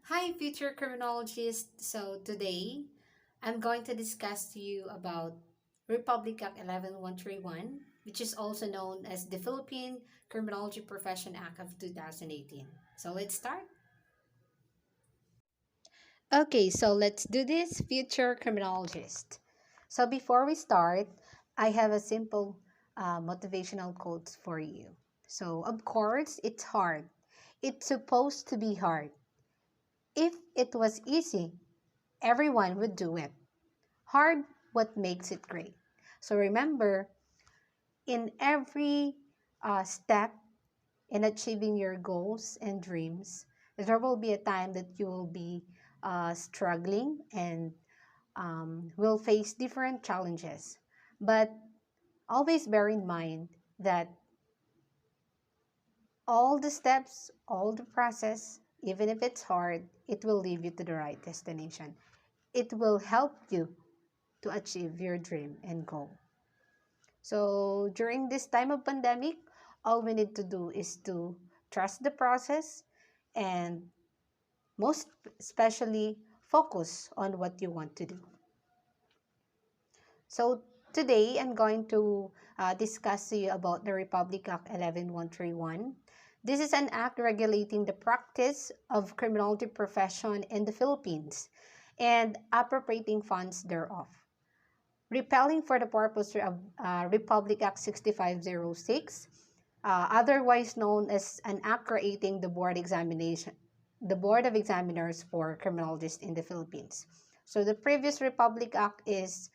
Hi, future criminologist. So today, I'm going to discuss to you about Republic Act 11131, which is also known as the Philippine Criminology Profession Act of 2018. So let's start. Okay, so let's do this, future criminologist. So before we start, I have a simple motivational quote for you. So, of course, it's hard. It's supposed to be hard. If it was easy, everyone would do it. Hard, what makes it great. So remember, in every step in achieving your goals and dreams, there will be a time that you will be struggling and will face different challenges. But always bear in mind that all the steps, all the process, even if it's hard, it will lead you to the right destination. It will help you to achieve your dream and goal. So during this time of pandemic, all we need to do is to trust the process and most especially focus on what you want to do. So today I'm going to discuss to you about the Republic Act 11131. This is an act regulating the practice of criminology profession in the Philippines and appropriating funds thereof. Repelling for the purpose of Republic Act 6506, otherwise known as an act creating the Board of Examiners for Criminologists in the Philippines. So the previous Republic Act is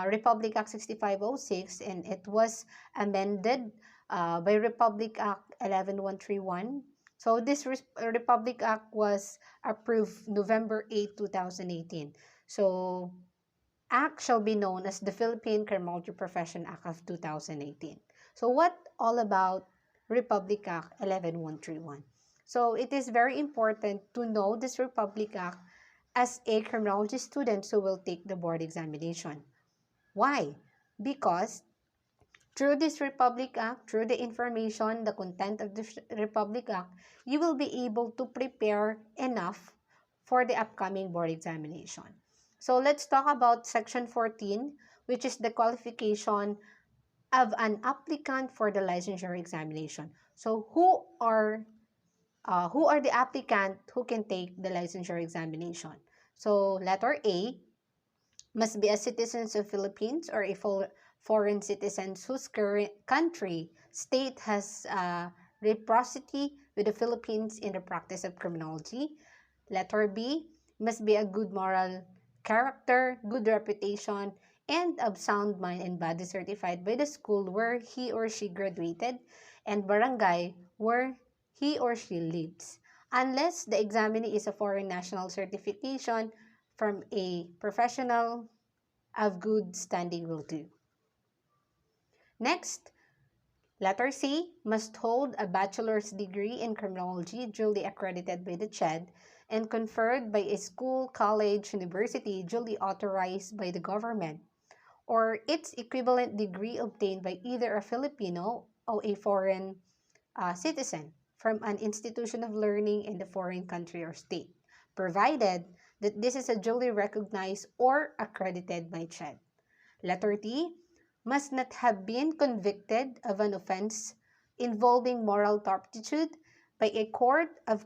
Republic Act 6506, and it was amended by Republic Act 11131. So this Republic Act was approved November 8, 2018. So Act shall be known as the Philippine Criminology Profession Act of 2018. So what all about Republic Act 11131? So it is very important to know this Republic Act as a criminology student who will take the board examination. Why? Because through this Republic Act, through the information, the content of the Republic Act, you will be able to prepare enough for the upcoming board examination. So let's talk about Section 14, which is the qualification of an applicant for the licensure examination. So who are the applicant who can take the licensure examination? So letter A, must be a citizen of Philippines or a foreign citizen whose current country state has reciprocity with the Philippines in the practice of criminology. Letter B, must be a good moral character, good reputation, and of sound mind and body certified by the school where he or she graduated and barangay where he or she lives. Unless the examinee is a foreign national certification from a professional of good standing will do. Next, letter C, must hold a bachelor's degree in criminology duly accredited by the CHED and conferred by a school, college, university duly authorized by the government, or its equivalent degree obtained by either a Filipino or a foreign citizen from an institution of learning in the foreign country or state, provided that this is a duly recognized or accredited by CHED. Letter D, must not have been convicted of an offense involving moral turpitude by a court of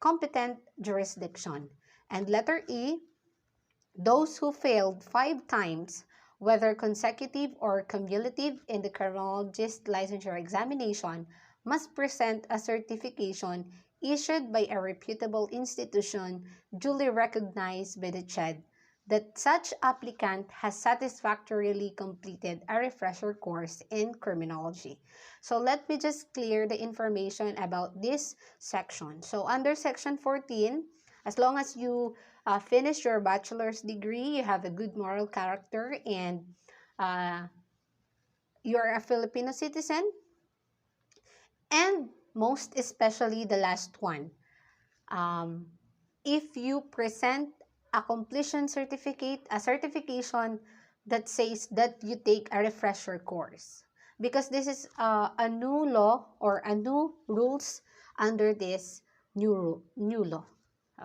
competent jurisdiction. And letter E, those who failed 5 times, whether consecutive or cumulative, in the criminologist licensure examination, must present a certification issued by a reputable institution duly recognized by the CHED that such applicant has satisfactorily completed a refresher course in criminology. So let me just clear the information about this section. So under section 14, as long as you finish your bachelor's degree, you have a good moral character, and uh, you're a Filipino citizen, and most especially the last one, um, if you present a completion certificate, a certification that says that you take a refresher course, because this is a new law or a new rules under this new law.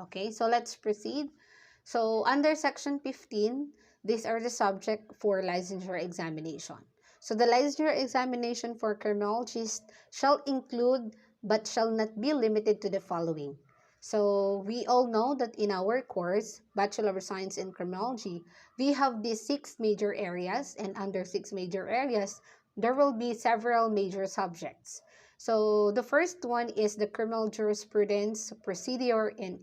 Okay, so let's proceed. So under section 15, these are the subject for licensure examination. So the licensure examination for criminologists shall include but shall not be limited to the following. So we all know that in our course, Bachelor of Science in Criminology, we have these 6 major areas, and under 6 major areas, there will be several major subjects. So the first one is the criminal jurisprudence, procedure, and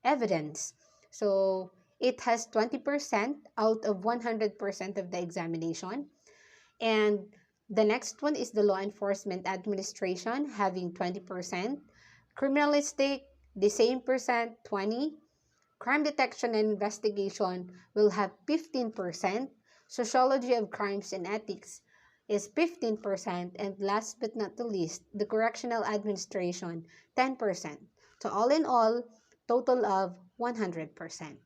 evidence. So it has 20% out of 100% of the examination. And the next one is the law enforcement administration, having 20%. Criminalistic, the same percent, 20. Crime detection and investigation will have 15%. Sociology of crimes and ethics is 15%. And last but not the least, the correctional administration, 10%. So all in all, total of 100%.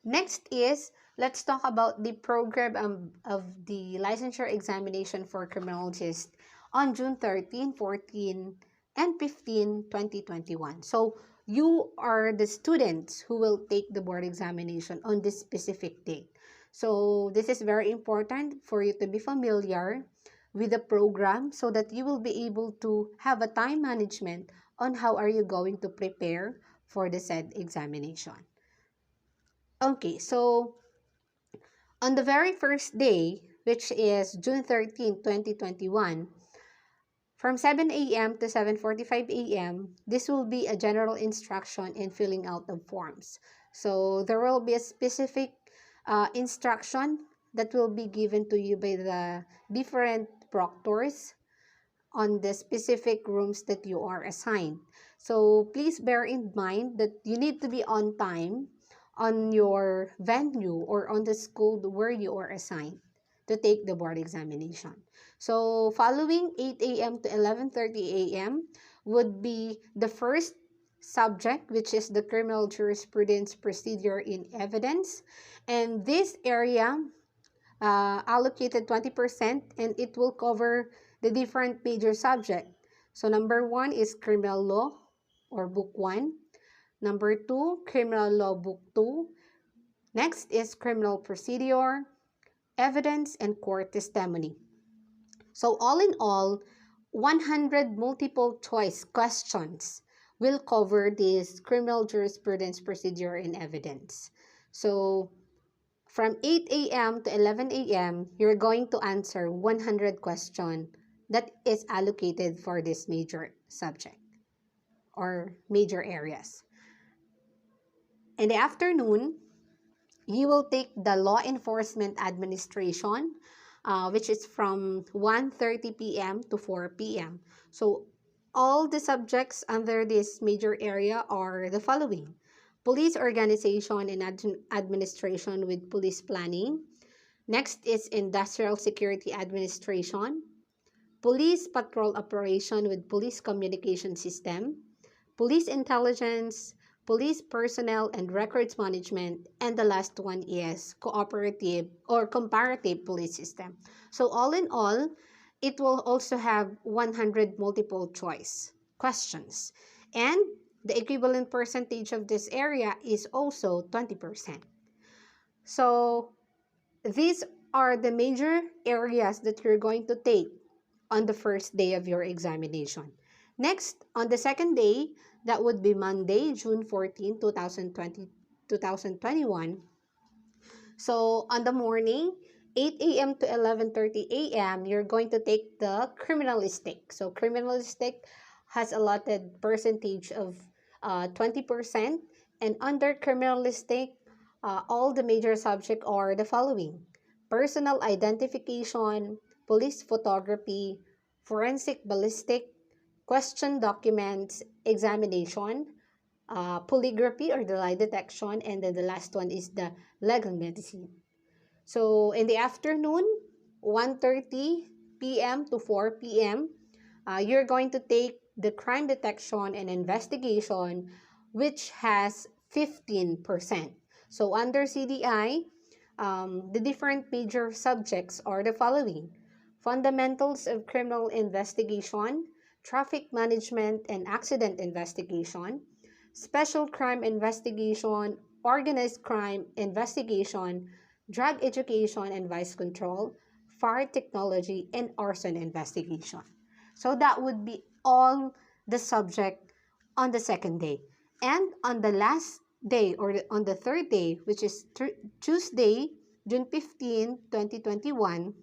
Next is, let's talk about the program of the licensure examination for criminologists on June 13, 14, and 15, 2021. So you are the students who will take the board examination on this specific date. So this is very important for you to be familiar with the program so that you will be able to have a time management on how are you going to prepare for the said examination. Okay, so on the very first day, which is June 13, 2021, from 7 a.m. to 7:45 a.m., this will be a general instruction in filling out of forms. So there will be a specific instruction that will be given to you by the different proctors on the specific rooms that you are assigned. So please bear in mind that you need to be on time on your venue or on the school where you are assigned to take the board examination. So following 8 a.m. to 11:30 a.m. would be the first subject, which is the criminal jurisprudence, procedure, in evidence. And this area allocated 20%, and it will cover the different major subject. So number 1 is criminal law or book 1. Number 2, criminal law book 2. Next is criminal procedure, evidence, and court testimony. So all in all, 100 multiple choice questions will cover this criminal jurisprudence, procedure, and evidence. So from 8 a.m. to 11 a.m., you're going to answer 100 questions that is allocated for this major subject or major areas. In the afternoon, you will take the law enforcement administration, which is from 1:30 p.m. to 4 p.m. So all the subjects under this major area are the following: police organization and administration with police planning. Next is industrial security administration, police patrol operation with police communication system, police intelligence, police personnel and records management, and the last one is cooperative or comparative police system. So all in all, it will also have 100 multiple choice questions. And the equivalent percentage of this area is also 20%. So these are the major areas that you're going to take on the first day of your examination. Next, on the second day, that would be Monday, June 14, 2021. So on the morning, 8 a.m. to 11:30 a.m., you're going to take the criminalistic. So criminalistic has allotted percentage of 20%. And under criminalistic, all the major subjects are the following: personal identification, police photography, forensic ballistic, question documents, examination, polygraphy or the lie detection, and then the last one is the legal medicine. So in the afternoon, 1:30 p.m. to 4 p.m., you're going to take the crime detection and investigation, which has 15%. So under CDI, the different major subjects are the following: fundamentals of criminal investigation, traffic management and accident investigation, special crime investigation, organized crime investigation, drug education and vice control, fire technology, and arson investigation. So that would be all the subject on the second day. And on the last day, or on the third day, which is Tuesday, June 15, 2021,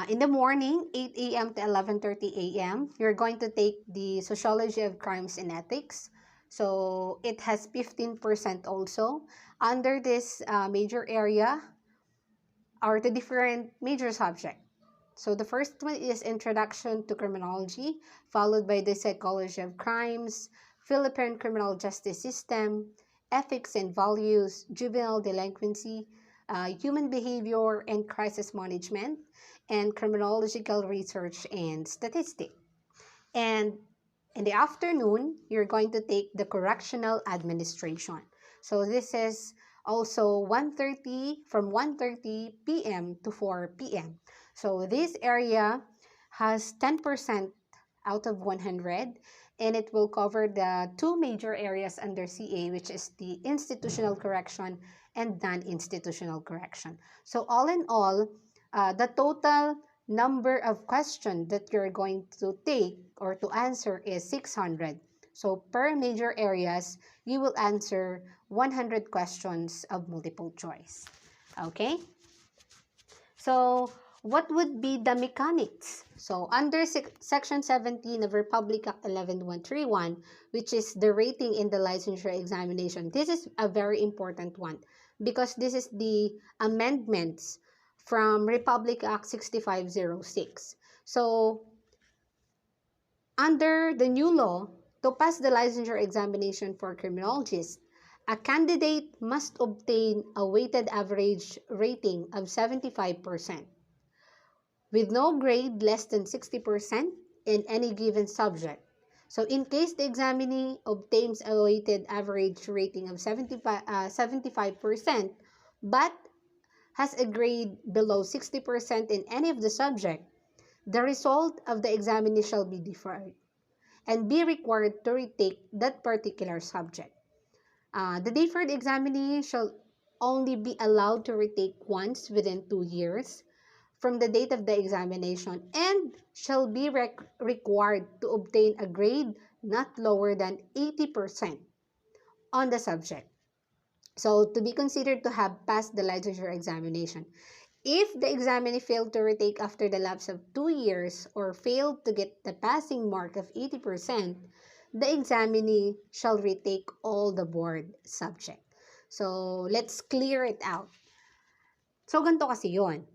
in the morning, 8 a.m. to 11:30 a.m., you're going to take the Sociology of Crimes and Ethics. So it has 15% also. Under this major area are the different major subjects. So the first one is Introduction to Criminology, followed by the Psychology of Crimes, Philippine Criminal Justice System, Ethics and Values, Juvenile Delinquency, Human Behavior and Crisis Management, and Criminological Research and Statistics. And in the afternoon, you're going to take the Correctional Administration. So this is also 1:30 from 1:30 p.m. to 4 p.m. So this area has 10% out of 100, and it will cover the two major areas under CA, which is the institutional correction and non-institutional correction. So all in all, the total number of questions that you're going to take or to answer is 600. So per major areas, you will answer 100 questions of multiple choice. Okay? So what would be the mechanics? So under Section 17 of Republic Act 11131, which is the rating in the licensure examination, this is a very important one because this is the amendments from Republic Act 6506. So under the new law, to pass the licensure examination for criminologists, a candidate must obtain a weighted average rating of 75%, with no grade less than 60% in any given subject. So in case the examinee obtains a weighted average rating of 75%, but has a grade below 60% in any of the subject, the result of the examinee shall be deferred and be required to retake that particular subject. The deferred examinee shall only be allowed to retake once within 2 years from the date of the examination and shall be required to obtain a grade not lower than 80% on the subject. So to be considered to have passed the licensure examination. If the examinee failed to retake after the lapse of 2 years or failed to get the passing mark of 80%, the examinee shall retake all the board subject. So let's clear it out. So ganito kasi yun.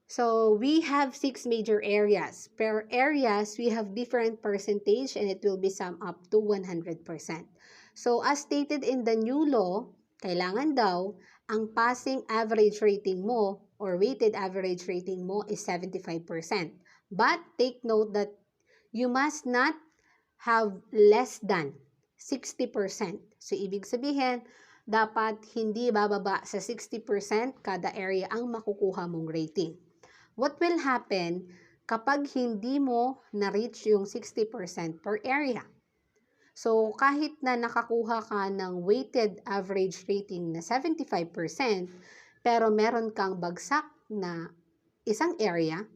So we have 6 major areas. Per areas, we have different percentage and it will be sum up to 100%. So as stated in the new law, kailangan daw ang passing average rating mo or weighted average rating mo is 75%. But take note that you must not have less than 60%. So ibig sabihin, dapat hindi bababa sa 60% kada area ang makukuha mong rating. What will happen kapag hindi mo na-reach yung 60% per area? So, kahit na nakakuha ka ng weighted average rating na 75%, pero meron kang bagsak na isang area,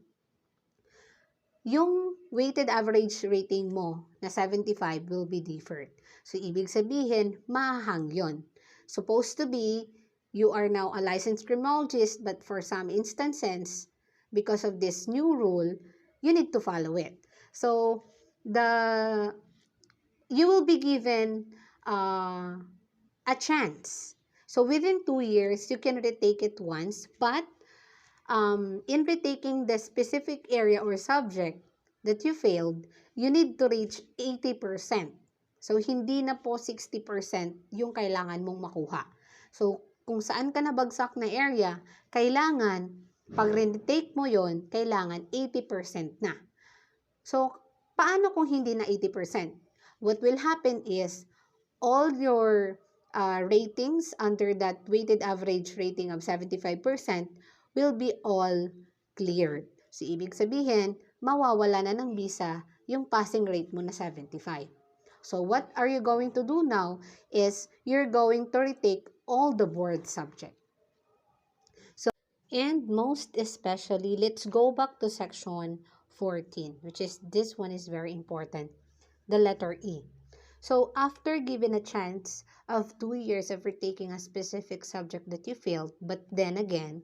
yung weighted average rating mo na 75 will be deferred. So, ibig sabihin, mahahang yun. Supposed to be, you are now a licensed criminologist, but for some instances, because of this new rule, you need to follow it. So, you will be given a chance. So, within 2 years, you can retake it once, but in retaking the specific area or subject that you failed, you need to reach 80%. So, hindi na po 60% yung kailangan mong makuha. So, kung saan ka nabagsak na area, kailangan pag retake mo yon, kailangan 80% na. So, paano kung hindi na 80%? What will happen is, all your ratings under that weighted average rating of 75% will be all cleared. So, ibig sabihin, mawawala na ng visa yung passing rate mo na 75. So what are you going to do now is you're going to retake all the board subject. So, and most especially, let's go back to section 14, which is this one is very important, the letter E. So after given a chance of 2 years of retaking a specific subject that you failed, but then again,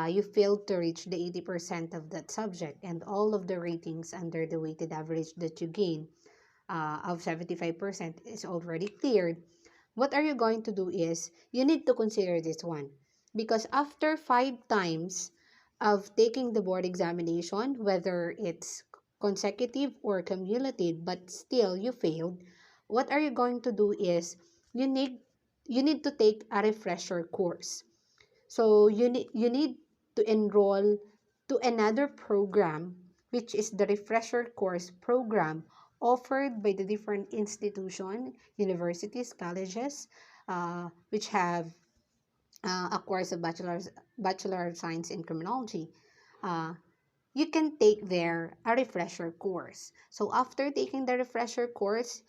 you failed to reach the 80% of that subject and all of the ratings under the weighted average that you gain of 75% is already cleared, what are you going to do is you need to consider this one. Because after 5 times of taking the board examination, whether it's consecutive or cumulative, but still you failed, what are you going to do is you need you need to take a refresher course. So you need to enroll to another program, which is the refresher course program offered by the different institution, universities, colleges, which have a course of Bachelor of Science in Criminology. Uh, you can take there a refresher course. So after taking the refresher course,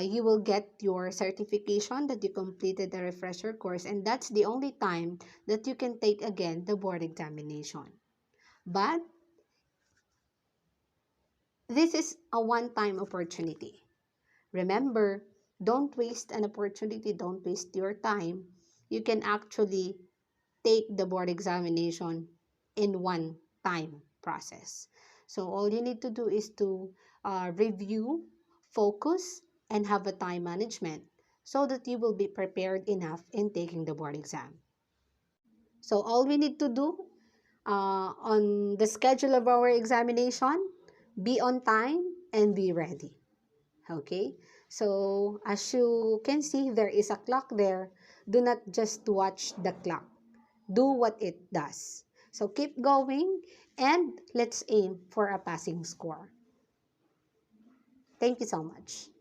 you will get your certification that you completed the refresher course, and that's the only time that you can take again the board examination. But this is a one-time opportunity. Remember, don't waste an opportunity, don't waste your time. You can actually take the board examination in one time process. So all you need to do is to review, focus, and have a time management so that you will be prepared enough in taking the board exam. So all we need to do on the schedule of our examination, be on time and be ready. Okay, so as you can see, there is a clock there. Do not just watch the clock, do what it does. So keep going and let's aim for a passing score. Thank you so much.